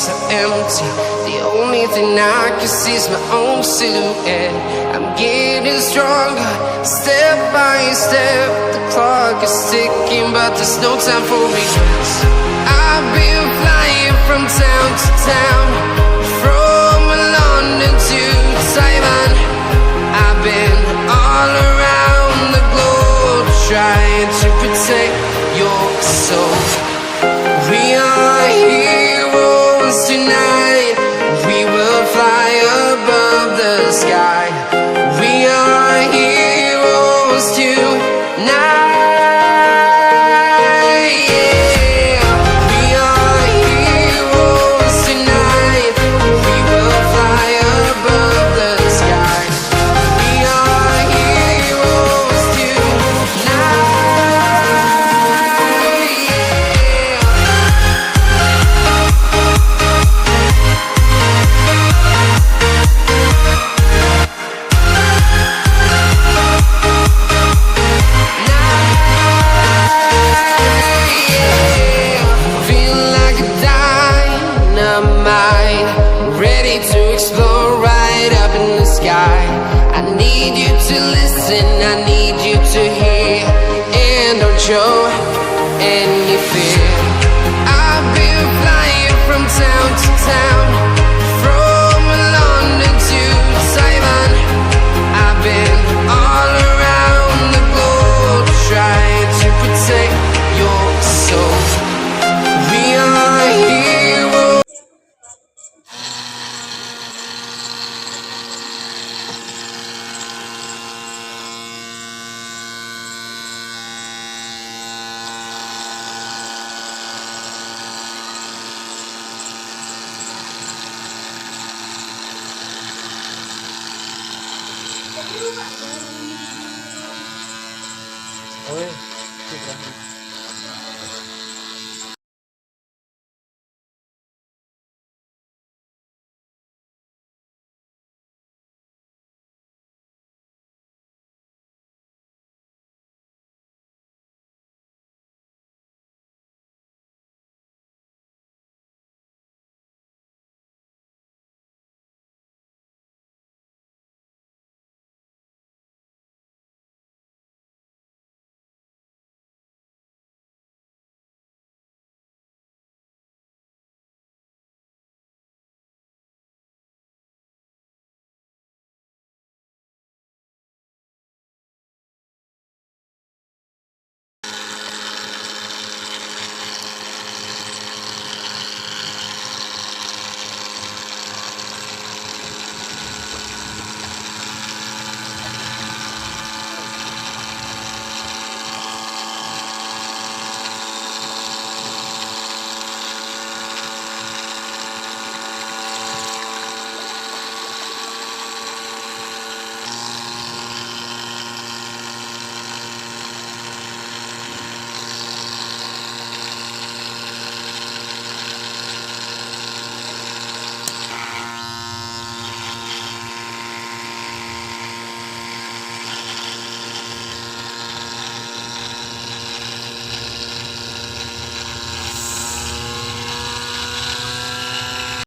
so empty. The only thing I can see is my own silhouette. I'm getting stronger, step by step. The clock is ticking, but there's no time for regrets. I've been flying from town to town, from London to Taiwan. I've been all around the globe, trying to protect your soul. We are heroes tonight. We will fly above the sky. We are heroes tonight. Yeah. We are heroes tonight. We will fly above the sky. We are heroes tonight. To explore right up in the sky. I need you to listen, I need you to hear, and don't show any fear. I've been flying from town to town, from London to Taiwan. I've been all around the globe, trying to protect your soul. We are heroes. Oi.